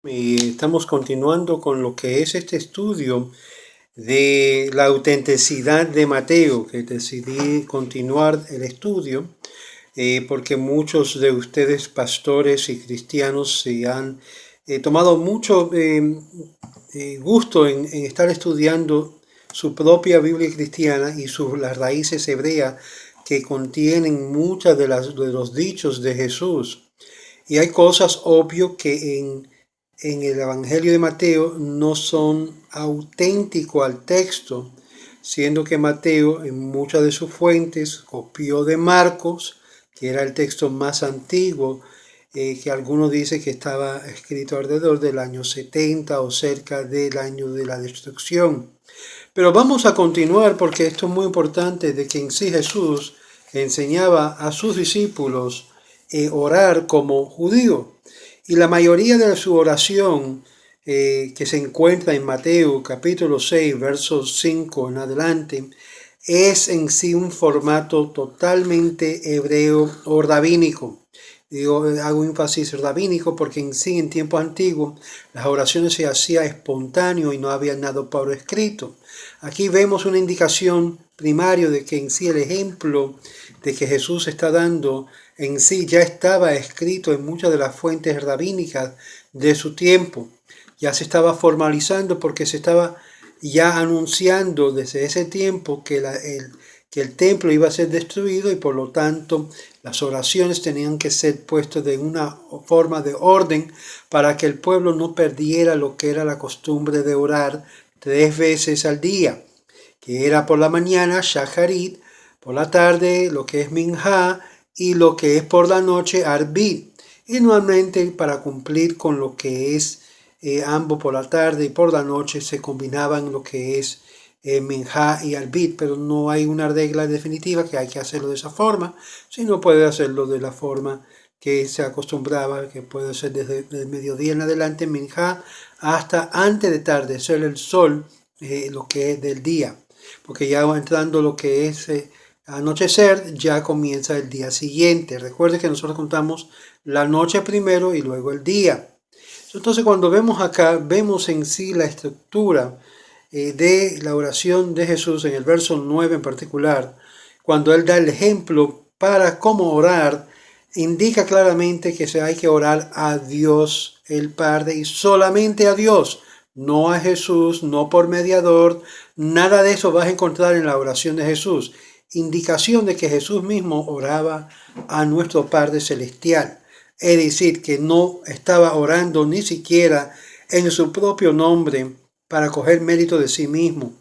Y estamos continuando con lo que es este estudio de la autenticidad de Mateo, que decidí continuar el estudio porque muchos de ustedes, pastores y cristianos, se han tomado mucho gusto en estar estudiando su propia Biblia cristiana y las raíces hebreas que contienen muchas de los dichos de Jesús. Y hay cosas obvias que en el Evangelio de Mateo no son auténticos al texto, siendo que Mateo en muchas de sus fuentes copió de Marcos, que era el texto más antiguo, que algunos dicen que estaba escrito alrededor del año 70 o cerca del año de la destrucción. Pero vamos a continuar porque esto es muy importante, de que en sí Jesús enseñaba a sus discípulos orar como judío. Y la mayoría de su oración que se encuentra en Mateo capítulo 6, versos 5 en adelante, es en sí un formato totalmente hebreo o rabínico. Hago énfasis rabínico porque en sí, en tiempos antiguos, las oraciones se hacían espontáneo y no había nada por escrito. Aquí vemos una indicación primaria de que en sí el ejemplo de que Jesús está dando en sí ya estaba escrito en muchas de las fuentes rabínicas de su tiempo. Ya se estaba formalizando porque se estaba ya anunciando desde ese tiempo que el templo iba a ser destruido y por lo tanto las oraciones tenían que ser puestas de una forma de orden para que el pueblo no perdiera lo que era la costumbre de orar 3 veces al día, que era por la mañana, Shacharit, por la tarde, lo que es Minjá, y lo que es por la noche, Arbit. Y normalmente para cumplir con lo que es ambos por la tarde y por la noche se combinaban lo que es Minjá y Arbit, pero no hay una regla definitiva que hay que hacerlo de esa forma, sino puede hacerlo de la forma que se acostumbraba, que puede ser desde el mediodía en adelante, Minjá, hasta antes de tardecer el sol, lo que es del día, porque ya entrando lo que es anochecer, ya comienza el día siguiente. Recuerde que nosotros contamos la noche primero y luego el día. Entonces cuando vemos acá, vemos en sí la estructura de la oración de Jesús en el verso 9 en particular, cuando Él da el ejemplo para cómo orar, indica claramente que hay que orar a Dios el Padre y solamente a Dios, no a Jesús, no por mediador, nada de eso vas a encontrar en la oración de Jesús. Indicación de que Jesús mismo oraba a nuestro Padre Celestial. Es decir, que no estaba orando ni siquiera en su propio nombre para coger mérito de sí mismo.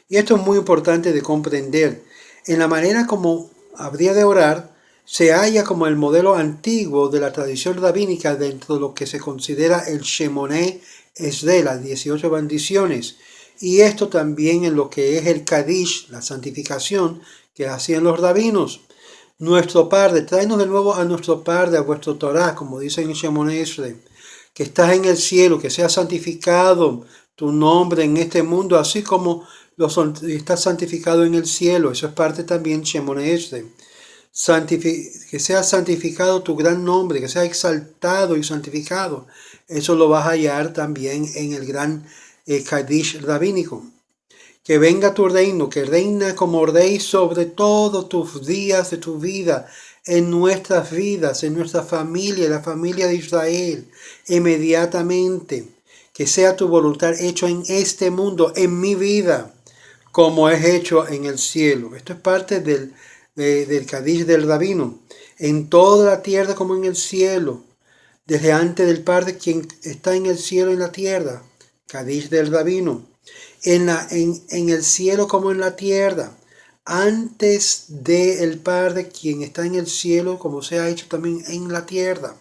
Y esto es muy importante de comprender. En la manera como habría de orar, se halla como el modelo antiguo de la tradición rabínica dentro de lo que se considera el Shemoneh Esrei, las 18 bendiciones. Y esto también en lo que es el Kadish, la santificación que hacían los rabinos. Nuestro Padre, tráenos de nuevo a nuestro Padre, a vuestro Torah, como dice en Shemoneh Esrei, que estás en el cielo, que sea santificado tu nombre en este mundo, así como estás santificado en el cielo. Eso es parte también Shemoneh Esrei. Que sea santificado tu gran nombre, que sea exaltado y santificado. Eso lo vas a hallar también en el gran Kadish rabínico. Que venga tu reino, que reina como rey sobre todos tus días de tu vida, en nuestras vidas, en nuestra familia, en la familia de Israel, inmediatamente. Que sea tu voluntad hecho en este mundo, en mi vida, como es hecho en el cielo. Esto es parte del Kadish del rabino. En toda la tierra como en el cielo, desde antes del Padre quien está en el cielo y en la tierra. Kadish del rabino. En el cielo como en la tierra, antes del Padre quien está en el cielo, como se ha hecho también en la tierra.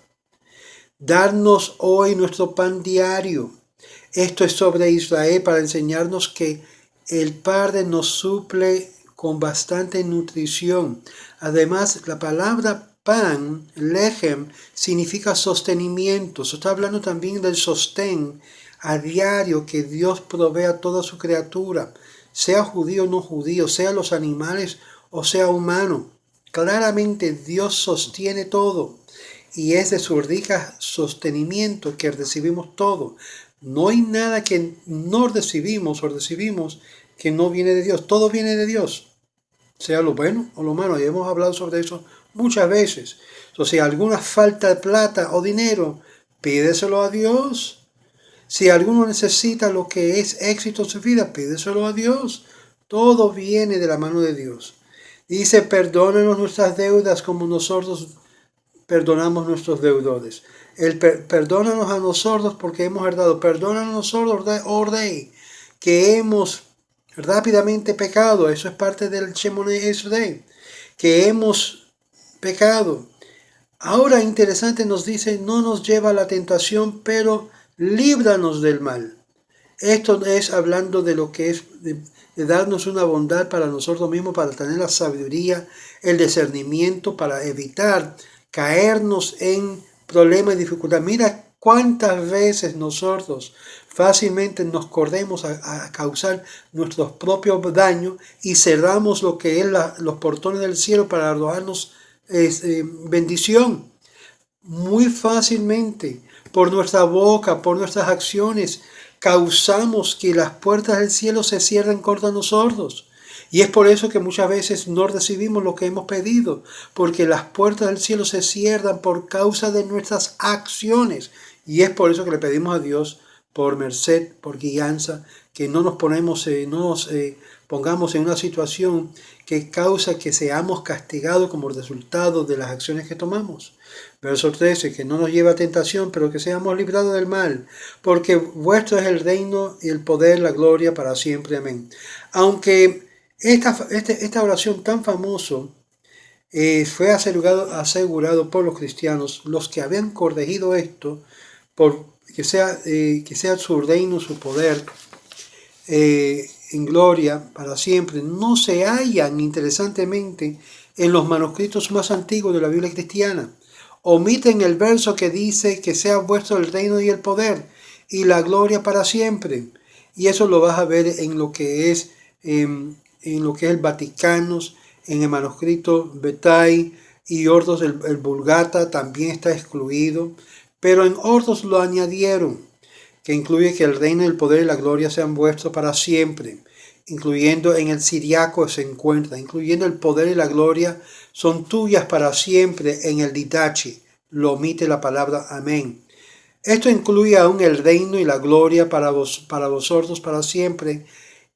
Darnos hoy nuestro pan diario. Esto es sobre Israel para enseñarnos que el Padre nos suple con bastante nutrición. Además, la palabra pan, lechem, significa sostenimiento. Se está hablando también del sostén a diario que Dios provee a toda su criatura, sea judío o no judío, sea los animales o sea humano. Claramente Dios sostiene todo. y es de su rica sostenimiento que recibimos todo. No hay nada que no recibimos o recibimos que no viene de Dios. Todo viene de Dios, sea lo bueno o lo malo. Y hemos hablado sobre eso muchas veces. Entonces, si alguna falta de plata o dinero, pídeselo a Dios. Si alguno necesita lo que es éxito en su vida, pídeselo a Dios. Todo viene de la mano de Dios. Dice, perdónanos nuestras deudas como nosotros perdonamos nuestros deudores. Perdónanos a nosotros porque hemos heredado. Perdónanos a nosotros, oh Rey, que hemos rápidamente pecado. Eso es parte del Shemone Esrei, que hemos pecado. Ahora, interesante, nos dice, no nos lleva a la tentación, pero líbranos del mal. Esto es hablando de lo que es de darnos una bondad para nosotros mismos, para tener la sabiduría, el discernimiento, para evitar caernos en problemas y dificultades. Mira cuántas veces nosotros fácilmente nos corremos a causar nuestros propios daños y cerramos lo que es los portones del cielo para arrojarnos bendición. Muy fácilmente, por nuestra boca, por nuestras acciones, causamos que las puertas del cielo se cierren contra nosotros. Y es por eso que muchas veces no recibimos lo que hemos pedido, porque las puertas del cielo se cierran por causa de nuestras acciones. Y es por eso que le pedimos a Dios por merced, por guianza, que no nos pongamos en una situación que causa que seamos castigados como resultado de las acciones que tomamos. Verso 13, que no nos lleve a tentación, pero que seamos librados del mal, porque vuestro es el reino y el poder, la gloria para siempre. Amén. Aunque esta oración tan famoso fue asegurado por los cristianos, los que habían corregido esto, por que sea su reino, su poder, en gloria para siempre, no se hallan interesantemente en los manuscritos más antiguos de la Biblia cristiana. Omiten el verso que dice que sea vuestro el reino y el poder y la gloria para siempre. Y eso lo vas a ver en lo que es el Vaticano, en el manuscrito Betai y otros. El Vulgata también está excluido, pero en otros lo añadieron, que incluye que el reino, el poder y la gloria sean vuestros para siempre, incluyendo en el siriaco se encuentra, incluyendo el poder y la gloria son tuyas para siempre en el Didache, lo omite la palabra amén. Esto incluye aún el reino y la gloria para vosotros para siempre,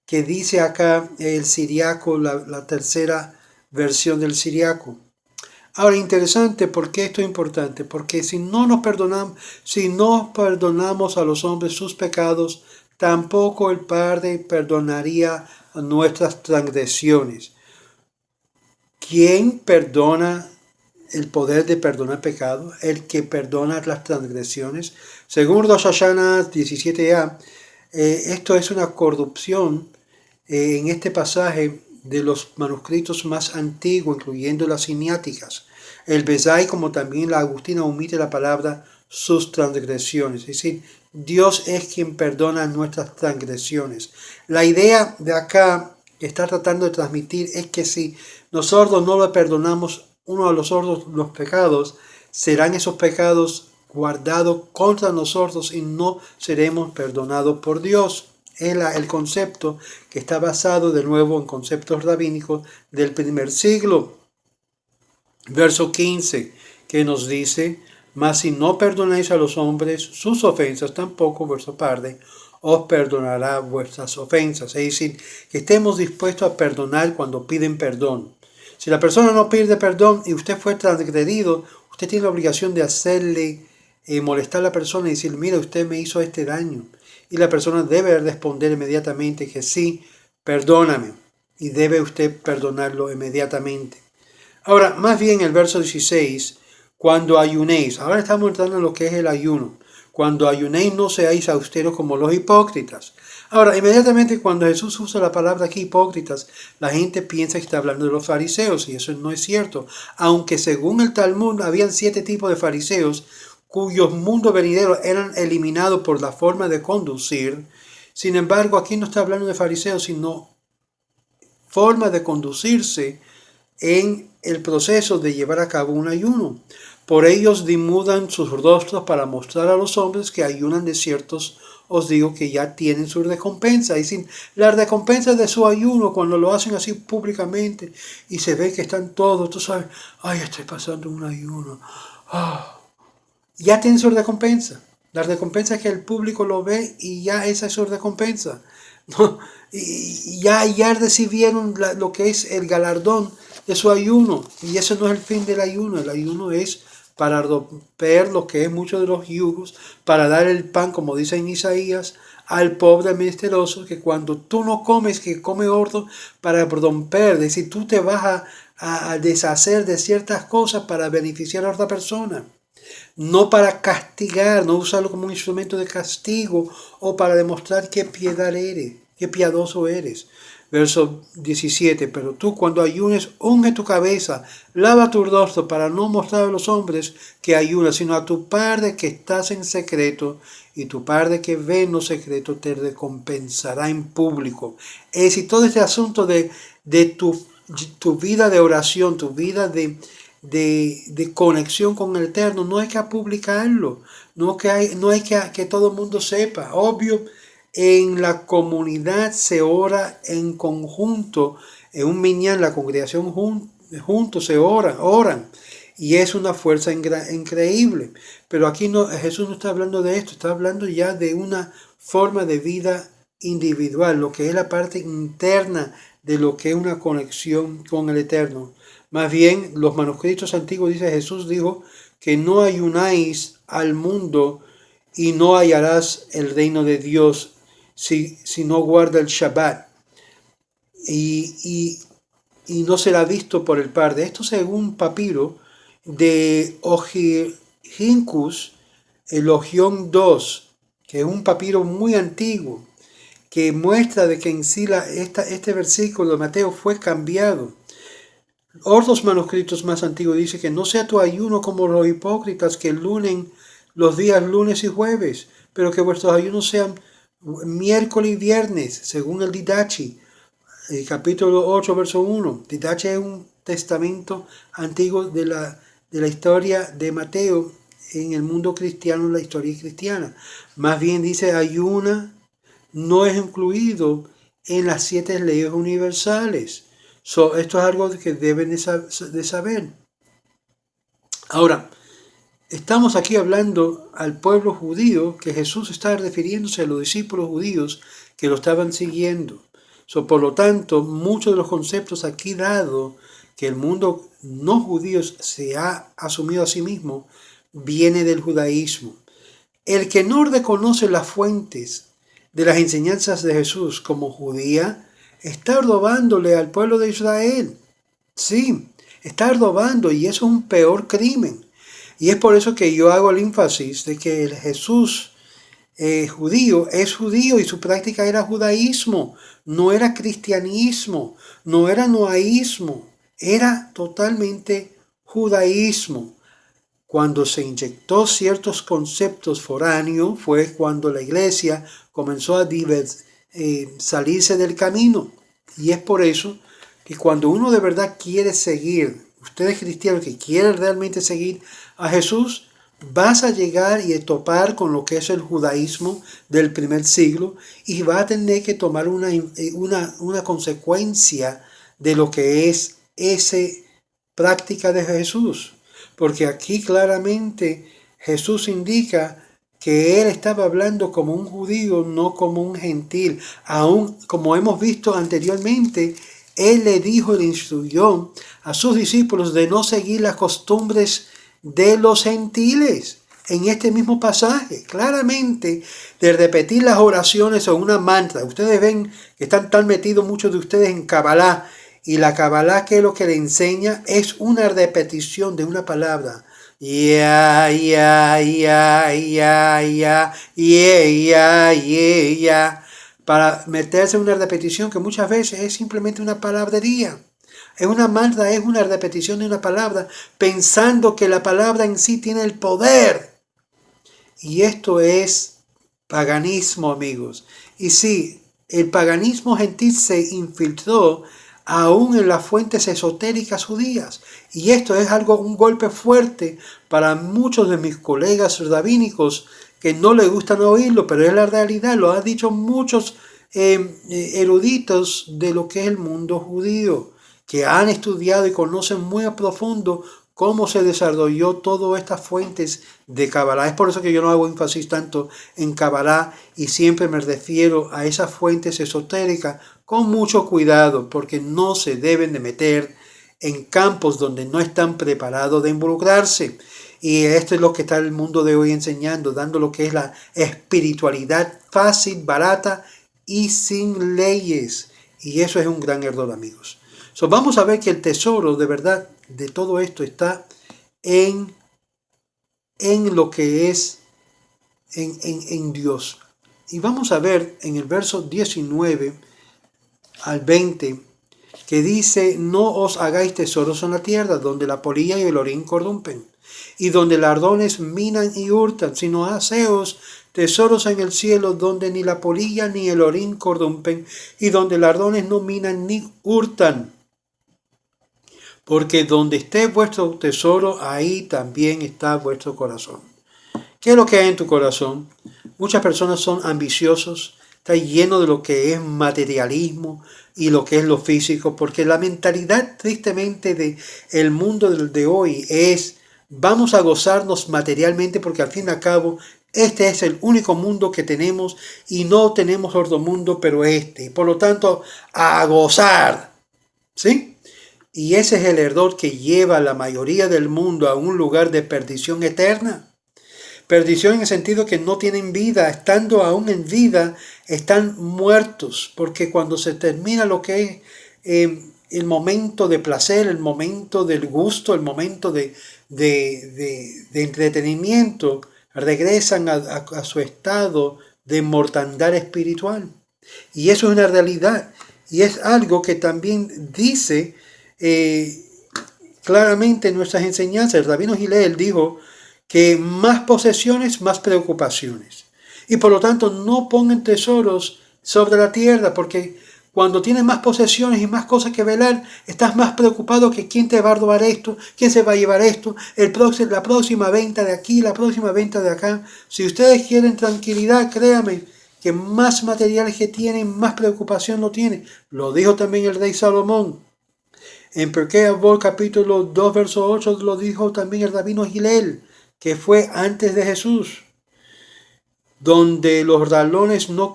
que dice acá el siriaco, la tercera versión del siriaco. Ahora, interesante, ¿por qué esto es importante? Porque si no perdonamos a los hombres sus pecados, tampoco el Padre perdonaría nuestras transgresiones. ¿Quién perdona el poder de perdonar pecados? El que perdona las transgresiones. Según Rosh Hashanah 17a, esto es una corrupción en este pasaje de los manuscritos más antiguos, incluyendo las siniáticas. El Besai, como también la Agustina, omite la palabra sus transgresiones. Es decir, Dios es quien perdona nuestras transgresiones. La idea de acá que está tratando de transmitir es que si nosotros no le perdonamos uno a los otros los pecados, serán esos pecados guardados contra nosotros y no seremos perdonados por Dios. Es el concepto que está basado de nuevo en conceptos rabínicos del primer siglo. Verso 15, que nos dice, mas si no perdonáis a los hombres sus ofensas, tampoco vuestro Padre os perdonará vuestras ofensas. Es decir, que estemos dispuestos a perdonar cuando piden perdón. Si la persona no pide perdón y usted fue transgredido, usted tiene la obligación de hacerle molestar a la persona y decir, mira, usted me hizo este daño. Y la persona debe responder inmediatamente que sí, perdóname. Y debe usted perdonarlo inmediatamente. Ahora, más bien el verso 16, cuando ayunéis. Ahora estamos entrando en lo que es el ayuno. Cuando ayunéis no seáis austeros como los hipócritas. Ahora, inmediatamente cuando Jesús usa la palabra aquí hipócritas, la gente piensa que está hablando de los fariseos, y eso no es cierto. Aunque según el Talmud habían 7 tipos de fariseos, cuyos mundos venideros eran eliminados por la forma de conducir. Sin embargo, aquí no está hablando de fariseos, sino forma de conducirse en el proceso de llevar a cabo un ayuno. Por ellos dimudan sus rostros para mostrar a los hombres que ayunan. De ciertos os digo que ya tienen su recompensa. Y sin la recompensa de su ayuno, cuando lo hacen así públicamente y se ve que están todos, tú sabes, ay, estoy pasando un ayuno. Ah, ya tienen su recompensa. La recompensa es que el público lo ve y ya esa es su recompensa. ¿No? Y ya recibieron lo que es el galardón de su ayuno. Y eso no es el fin del ayuno. El ayuno es para romper lo que es muchos de los yugos, para dar el pan, como dice en Isaías, al pobre menesteroso, que cuando tú no comes, que come otro, para romper, es decir, tú te vas a deshacer de ciertas cosas para beneficiar a otra persona. No para castigar, no usarlo como un instrumento de castigo o para demostrar qué piedad eres, qué piadoso eres. Verso 17, pero tú cuando ayunes, unge tu cabeza, lava tu rostro para no mostrar a los hombres que ayunas, sino a tu Padre que estás en secreto, y tu Padre que ve en lo secreto te recompensará en público. Es decir, todo este asunto de tu vida de oración, tu vida de conexión con el Eterno, no hay que publicarlo, no hay que todo el mundo sepa. Obvio, en la comunidad se ora en conjunto, en un minyan, la congregación juntos se oran, y es una fuerza increíble. Pero aquí no, Jesús no está hablando de esto, está hablando ya de una forma de vida individual, lo que es la parte interna de lo que es una conexión con el Eterno. Más bien, los manuscritos antiguos dice Jesús dijo que no ayunáis al mundo y no hallarás el reino de Dios si no guarda el Shabbat y no será visto por el Padre. Esto según papiro de Ojincus, el Ogión II, que es un papiro muy antiguo, que muestra de que en sí este versículo de Mateo fue cambiado. Otros manuscritos más antiguos dicen que no sea tu ayuno como los hipócritas que lunen los días lunes y jueves, pero que vuestros ayunos sean miércoles y viernes, según el Didachi, el capítulo 8, verso 1. Didachi es un testamento antiguo de la historia de Mateo en el mundo cristiano, en la historia cristiana. Más bien dice ayuna no es incluido en las 7 leyes universales. Esto es algo que deben de saber. Ahora, estamos aquí hablando al pueblo judío, que Jesús está refiriéndose a los discípulos judíos que lo estaban siguiendo. Por lo tanto, muchos de los conceptos aquí dados que el mundo no judío se ha asumido a sí mismo, viene del judaísmo. El que no reconoce las fuentes de las enseñanzas de Jesús como judía, está robándole al pueblo de Israel. Sí, está robando, y eso es un peor crimen. Y es por eso que yo hago el énfasis de que el Jesús judío es judío y su práctica era judaísmo, no era cristianismo, no era noaísmo, era totalmente judaísmo. Cuando se inyectó ciertos conceptos foráneos fue cuando la iglesia comenzó a salirse del camino. Y es por eso que cuando uno de verdad quiere seguir, ustedes cristianos que quieren realmente seguir a Jesús, vas a llegar y a topar con lo que es el judaísmo del primer siglo y va a tener que tomar una consecuencia de lo que es esa práctica de Jesús. Porque aquí claramente Jesús indica que él estaba hablando como un judío, no como un gentil. Aún, como hemos visto anteriormente, él le instruyó a sus discípulos de no seguir las costumbres de los gentiles. En este mismo pasaje, claramente, de repetir las oraciones o una mantra. Ustedes ven que están tan metidos muchos de ustedes en Kabbalah. Y la Kabbalah, que es lo que le enseña, es una repetición de una palabra. Ya, para meterse en una repetición que muchas veces es simplemente una palabrería. Es una mantra, es una repetición de una palabra, pensando que la palabra en sí tiene el poder. Y esto es paganismo, amigos. Y sí, el paganismo gentil se infiltró aún en las fuentes esotéricas judías. Y esto es un golpe fuerte para muchos de mis colegas rabínicos que no les gustan oírlo, pero es la realidad, lo han dicho muchos eruditos de lo que es el mundo judío, que han estudiado y conocen muy a profundo cómo se desarrolló todas estas fuentes de Kabbalah. Es por eso que yo no hago énfasis tanto en Kabbalah y siempre me refiero a esas fuentes esotéricas con mucho cuidado, porque no se deben de meter en campos donde no están preparados de involucrarse. Y esto es lo que está el mundo de hoy enseñando, dando lo que es la espiritualidad fácil, barata y sin leyes. Y eso es un gran error, amigos. Vamos a ver que el tesoro de verdad de todo esto está en lo que es en Dios. Y vamos a ver en el verso 19 al 20 que dice: no os hagáis tesoros en la tierra, donde la polilla y el orín corrompen, y donde ladrones minan y hurtan, sino haceos tesoros en el cielo, donde ni la polilla ni el orín corrompen, y donde ladrones no minan ni hurtan. Porque donde esté vuestro tesoro, ahí también está vuestro corazón. ¿Qué es lo que hay en tu corazón? Muchas personas son ambiciosos, está lleno de lo que es materialismo y lo que es lo físico, porque la mentalidad tristemente del mundo de hoy es: vamos a gozarnos materialmente, porque al fin y al cabo este es el único mundo que tenemos y no tenemos otro mundo pero este. Por lo tanto, a gozar, ¿sí? Y ese es el error que lleva a la mayoría del mundo a un lugar de perdición eterna. Perdición en el sentido que no tienen vida, estando aún en vida, están muertos, porque cuando se termina lo que es el momento de placer, el momento del gusto, el momento de entretenimiento, regresan a su estado de mortandad espiritual. Y eso es una realidad, y es algo que también dice claramente en nuestras enseñanzas. El rabino Hillel dijo que más posesiones, más preocupaciones. Y por lo tanto no pongan tesoros sobre la tierra, porque cuando tienes más posesiones y más cosas que velar, estás más preocupado que quién te va a robar esto, quién se va a llevar esto, la próxima venta de aquí, la próxima venta de acá. Si ustedes quieren tranquilidad, créanme que más materiales que tienen, más preocupación lo tienen. Lo dijo también el rey Salomón. En Pirkei Avot capítulo 2 verso 8 lo dijo también el rabino Hillel, que fue antes de Jesús, donde los ladrones no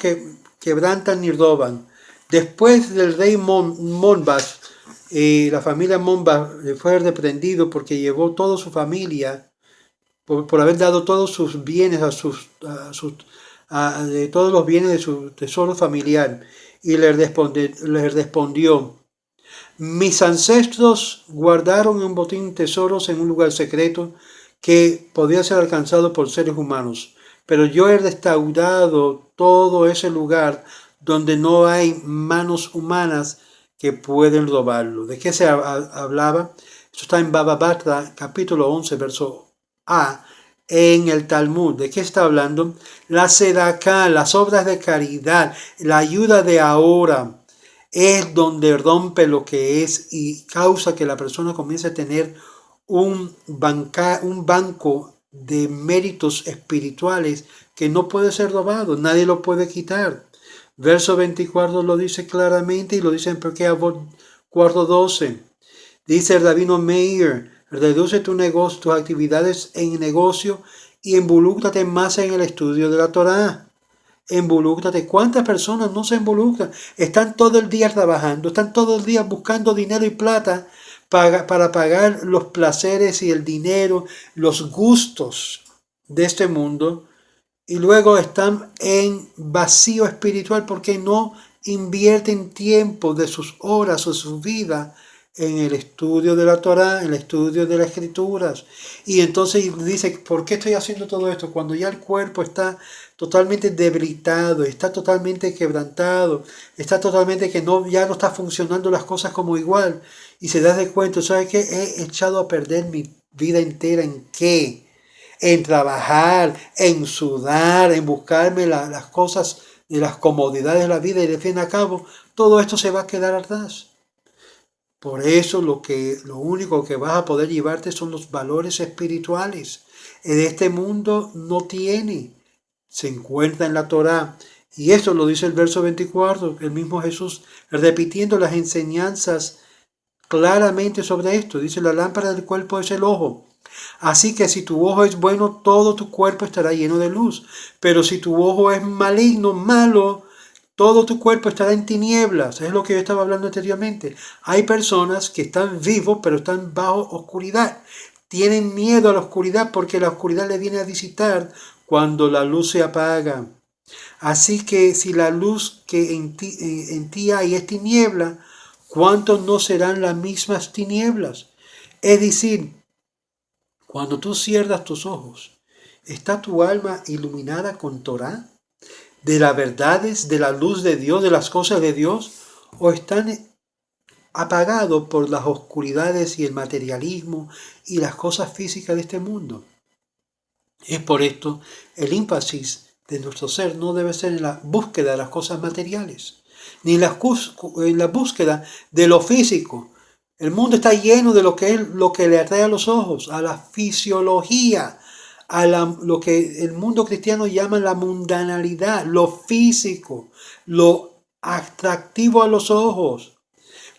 quebrantan ni roban. Después del rey Monbas, la familia Monbas fue reprendido porque llevó toda su familia, por haber dado todos sus bienes todos los bienes de su tesoro familiar, y le respondió: mis ancestros guardaron un botín tesoros en un lugar secreto que podía ser alcanzado por seres humanos, pero yo he restaurado todo ese lugar donde no hay manos humanas que pueden robarlo. ¿De qué se hablaba? Esto está en Baba Batra, capítulo 11, verso A, en el Talmud. ¿De qué está hablando? La tzedakah, las obras de caridad, la ayuda de ahora, es donde rompe lo que es y causa que la persona comience a tener un banco de méritos espirituales que no puede ser robado, nadie lo puede quitar. Verso 24 lo dice claramente, y lo dice en Pirkei Avot 4:12. Dice el rabino Meir: reduce tus actividades en negocio y involúcrate más en el estudio de la Torá. Involúcrate. ¿Cuántas personas no se involucran? Están todo el día trabajando, están todo el día buscando dinero y plata para pagar los placeres y el dinero, los gustos de este mundo, y luego están en vacío espiritual porque no invierten tiempo de sus horas o su vida en el estudio de la Torá, en el estudio de las Escrituras. Y entonces dice: ¿por qué estoy haciendo todo esto? Cuando ya el cuerpo está totalmente debilitado, está totalmente quebrantado, está totalmente que ya no está funcionando las cosas como igual. Y se da de cuenta: ¿sabes qué? He echado a perder mi vida entera. ¿En qué? En trabajar, en sudar, en buscarme las cosas de las comodidades de la vida, y de fin a cabo todo esto se va a quedar atrás. Por eso lo único que vas a poder llevarte son los valores espirituales. En este mundo no tiene. Se encuentra en la Torá. Y eso lo dice el verso 24, el mismo Jesús, repitiendo las enseñanzas claramente sobre esto. Dice, la lámpara del cuerpo es el ojo. Así que si tu ojo es bueno, todo tu cuerpo estará lleno de luz. Pero si tu ojo es maligno, malo, todo tu cuerpo estará en tinieblas. Es lo que yo estaba hablando anteriormente. Hay personas que están vivos, pero están bajo oscuridad. Tienen miedo a la oscuridad porque la oscuridad le viene a visitar cuando la luz se apaga. Así que si la luz que en ti hay es tiniebla, ¿cuántos no serán las mismas tinieblas? Es decir, cuando tú cierras tus ojos, ¿está tu alma iluminada con Torah? ¿De las verdades, de la luz de Dios, de las cosas de Dios? ¿O están apagados por las oscuridades y el materialismo y las cosas físicas de este mundo? Es por esto el énfasis de nuestro ser no debe ser en la búsqueda de las cosas materiales, ni en la búsqueda de lo físico. El mundo está lleno de lo que le atrae a los ojos, a la fisiología, lo que el mundo cristiano llama la mundanalidad, lo físico, lo atractivo a los ojos,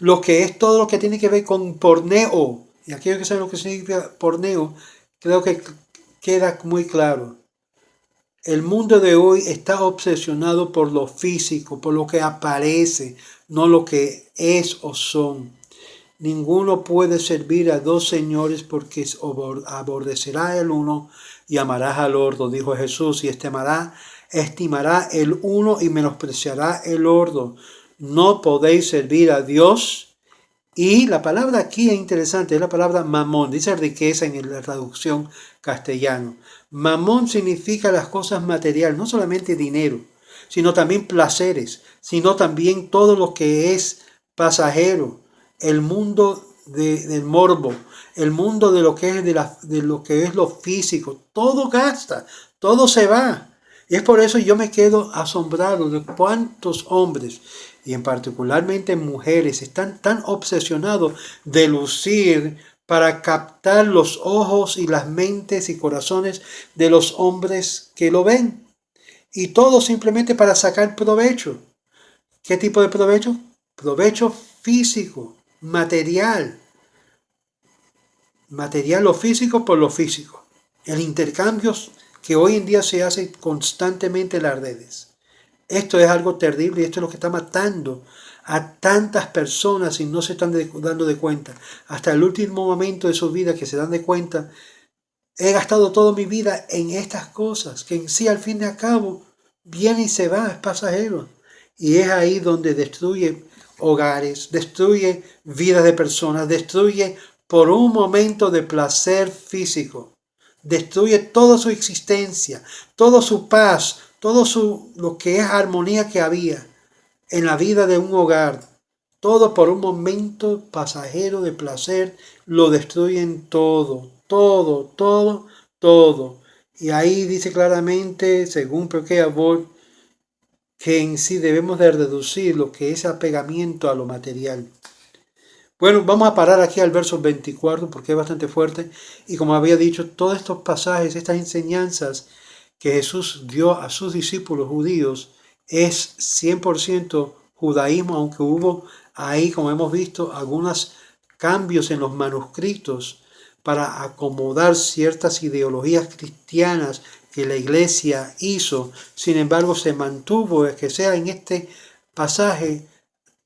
lo que es todo lo que tiene que ver con porneo. Y aquellos que saben lo que significa porneo, creo que queda muy claro. El mundo de hoy está obsesionado por lo físico, por lo que aparece, no lo que es o son. Ninguno puede servir a dos señores porque aborrecerá el uno y amarás al otro, dijo Jesús, y estimará el uno y menospreciará el otro. No podéis servir a Dios. Y la palabra aquí es interesante, es la palabra mamón, dice riqueza en la traducción castellano. Mamón significa las cosas materiales, no solamente dinero, sino también placeres, sino también todo lo que es pasajero, el mundo del morbo, el mundo de lo que es de lo que es lo físico, todo gasta, todo se va. Y es por eso yo me quedo asombrado de cuántos hombres, y en particularmente mujeres, están tan obsesionados de lucir para captar los ojos y las mentes y corazones de los hombres que lo ven. Y todo simplemente para sacar provecho. ¿Qué tipo de provecho? Provecho físico, material. Material o físico por lo físico. El intercambio que hoy en día se hace constantemente en las redes. Esto es algo terrible y esto es lo que está matando a tantas personas y no se están dando de cuenta. Hasta el último momento de su vida que se dan de cuenta, he gastado toda mi vida en estas cosas, que en sí al fin y al cabo viene y se va, es pasajero. Y es ahí donde destruye hogares, destruye vidas de personas, destruye por un momento de placer físico. Destruye toda su existencia, toda su paz, todo lo que es armonía que había en la vida de un hogar. Todo por un momento pasajero de placer, lo destruyen todo, todo, todo, todo. Y ahí dice claramente, según Pirkei Avot, que en sí debemos de reducir lo que es apegamiento a lo material. Bueno, vamos a parar aquí al verso 24 porque es bastante fuerte. Y como había dicho, todos estos pasajes, estas enseñanzas que Jesús dio a sus discípulos judíos es 100% judaísmo, aunque hubo ahí, como hemos visto, algunos cambios en los manuscritos para acomodar ciertas ideologías cristianas que la iglesia hizo. Sin embargo, se mantuvo, que sea en este pasaje,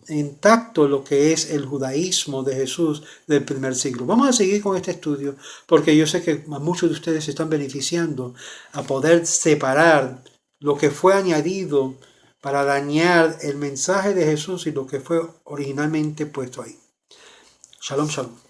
intacto lo que es el judaísmo de Jesús del primer siglo. Vamos a seguir con este estudio porque yo sé que muchos de ustedes se están beneficiando a poder separar lo que fue añadido para dañar el mensaje de Jesús y lo que fue originalmente puesto ahí. Shalom, shalom.